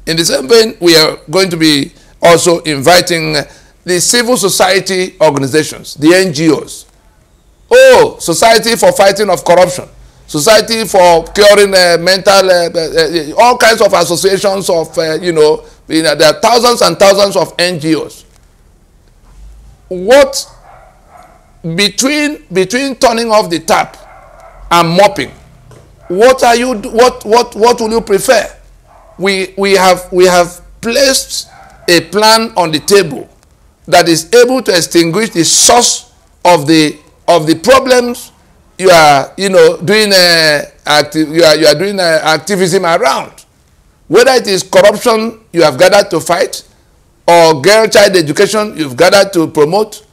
In the same vein, we are going to be also inviting the civil society organizations, the NGOs. Oh, Society for Fighting of Corruption, Society for Curing Mental, all kinds of associations of, there are thousands and thousands of NGOs. What, between turning off the tap and mopping, what will you prefer? We have placed a plan on the table that is able to extinguish the source of the problems you are doing activism around. Whether it is corruption you have gathered to fight, or girl child education you've gathered to promote,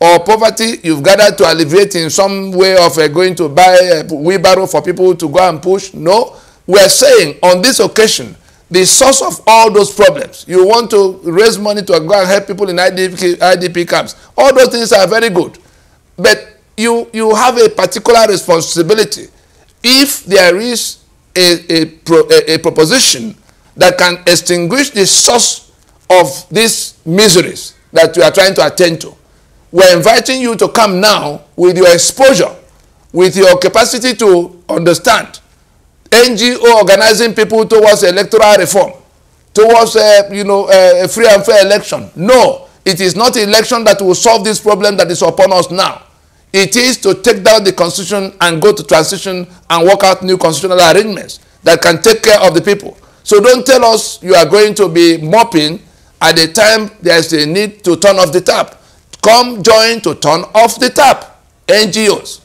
or poverty you've gathered to alleviate in some way of going to buy a wheelbarrow for people to go and push. No, we are saying on this occasion, the source of all those problems, you want to raise money to go and help people in IDP camps. All those things are very good. But you have a particular responsibility. If there is a proposition that can extinguish the source of these miseries that you are trying to attend to, we're inviting you to come now with your exposure, with your capacity to understand. NGO organizing people towards electoral reform, towards a free and fair election. No, it is not election that will solve this problem that is upon us now. It is to take down the constitution and go to transition and work out new constitutional arrangements that can take care of the people. So don't tell us you are going to be mopping at the time there is a need to turn off the tap. Come join to turn off the tap, NGOs.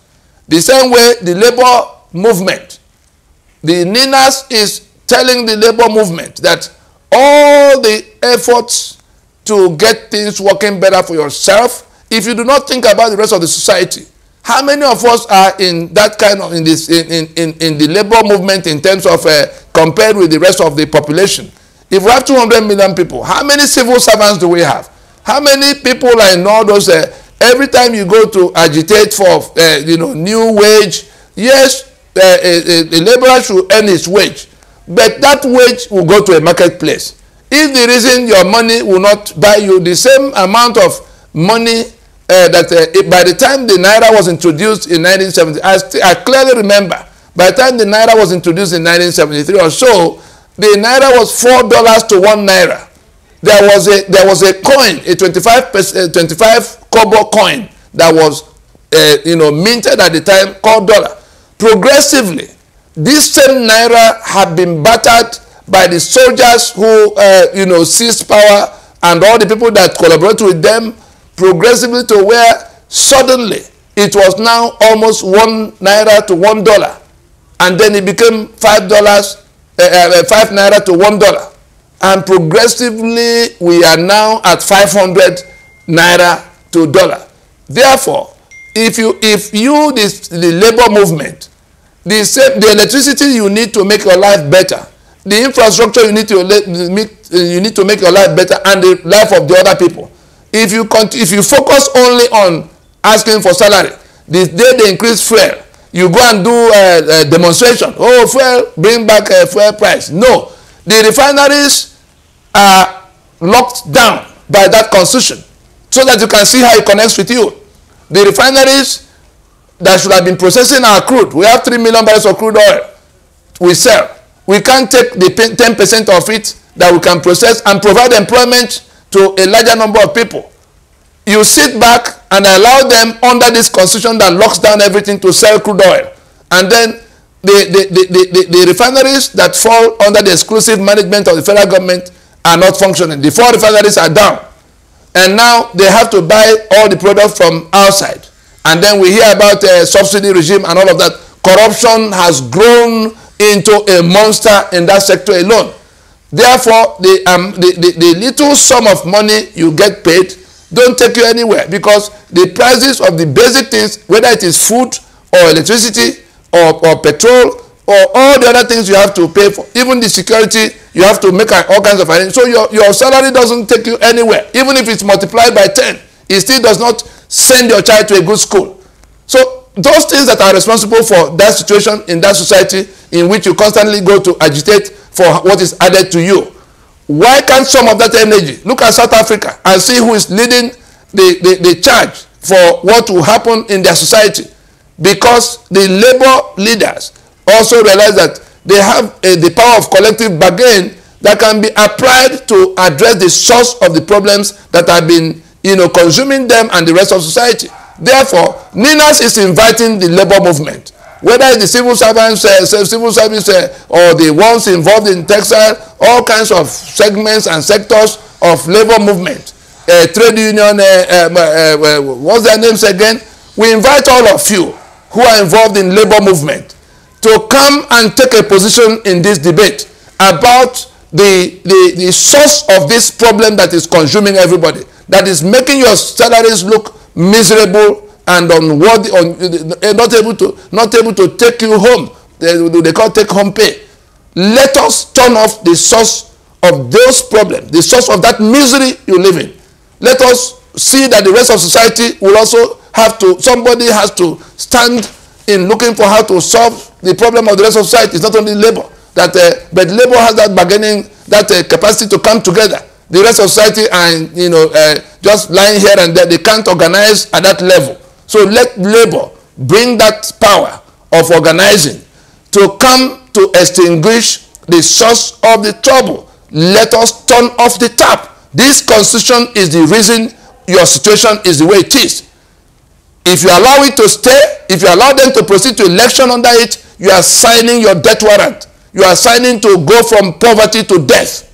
The same way the labor movement, the NINAS is telling the labor movement that all the efforts to get things working better for yourself, if you do not think about the rest of the society, how many of us are in that kind of, in the labor movement in terms of compared with the rest of the population? If we have 200 million people, how many civil servants do we have? How many people are in all those, every time you go to agitate for, new wage, yes, a laborer should earn his wage, but that wage will go to a marketplace. If the reason your money will not buy you the same amount of money that by the time the Naira was introduced in 1970, I clearly remember, by the time the Naira was introduced in 1973 or so, the Naira was $4 to 1 Naira. There was a coin, a 25 kobo coin that was minted at the time called dollar. Progressively, this same Naira had been battered by the soldiers who seized power and all the people that collaborated with them, progressively to where suddenly it was now almost 1 Naira to $1, and then it became $5, 5 Naira to $1. And progressively, we are now at 500 Naira to $1. Therefore, if the labor movement, the electricity you need to make your life better, the infrastructure you need to make your life better, and the life of the other people, if you focus only on asking for salary, the day they increase fuel, you go and do a demonstration. Oh, fuel, bring back a fuel price. No. The refineries are locked down by that constitution so that you can see how it connects with you. The refineries that should have been processing our crude, we have 3 million barrels of crude oil we sell. We can't take the 10% of it that we can process and provide employment to a larger number of people. You sit back and allow them under this constitution that locks down everything to sell crude oil. And then the refineries that fall under the exclusive management of the federal government are not functioning. The 4 refineries are down. And now they have to buy all the products from outside. And then we hear about a subsidy regime and all of that. Corruption has grown into a monster in that sector alone. Therefore, the little sum of money you get paid don't take you anywhere, because the prices of the basic things, whether it is food or electricity or petrol or all the other things you have to pay for, even the security, you have to make all kinds of arrangements. So your salary doesn't take you anywhere. Even if it's multiplied by 10, it still does not send your child to a good school. So those things that are responsible for that situation in that society in which you constantly go to agitate for what is added to you, Why can't some of that energy look at South Africa and see who is leading the charge for what will happen in their society? Because the labor leaders also realize that they have the power of collective bargain that can be applied to address the source of the problems that have been, consuming them and the rest of society. Therefore, NINAS is inviting the labor movement, whether it's the civil servants, civil service, or the ones involved in textile, all kinds of segments and sectors of labor movement, trade union, what's their names again? We invite all of you who are involved in labor movement to come and take a position in this debate about the source of this problem that is consuming everybody, that is making your salaries look miserable and unworthy, not able to take you home. They call take home pay. Let us turn off the source of those problems, the source of that misery you live in. Let us see that the rest of society will also have to, somebody has to stand in looking for how to solve the problem of the rest of society. It's not only labor, but labor has that bargaining, that capacity to come together. The rest of society and just lying here and there, they can't organize at that level. So let labor bring that power of organizing to come to extinguish the source of the trouble. Let us turn off the tap. This constitution is the reason your situation is the way it is. If you allow it to stay, if you allow them to proceed to election under it, you are signing your death warrant. You are signing to go from poverty to death.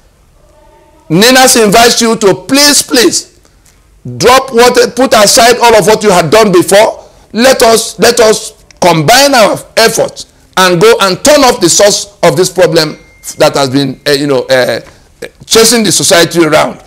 NINAS invites you to please put aside all of what you had done before. Let us combine our efforts and go and turn off the source of this problem that has been chasing the society around.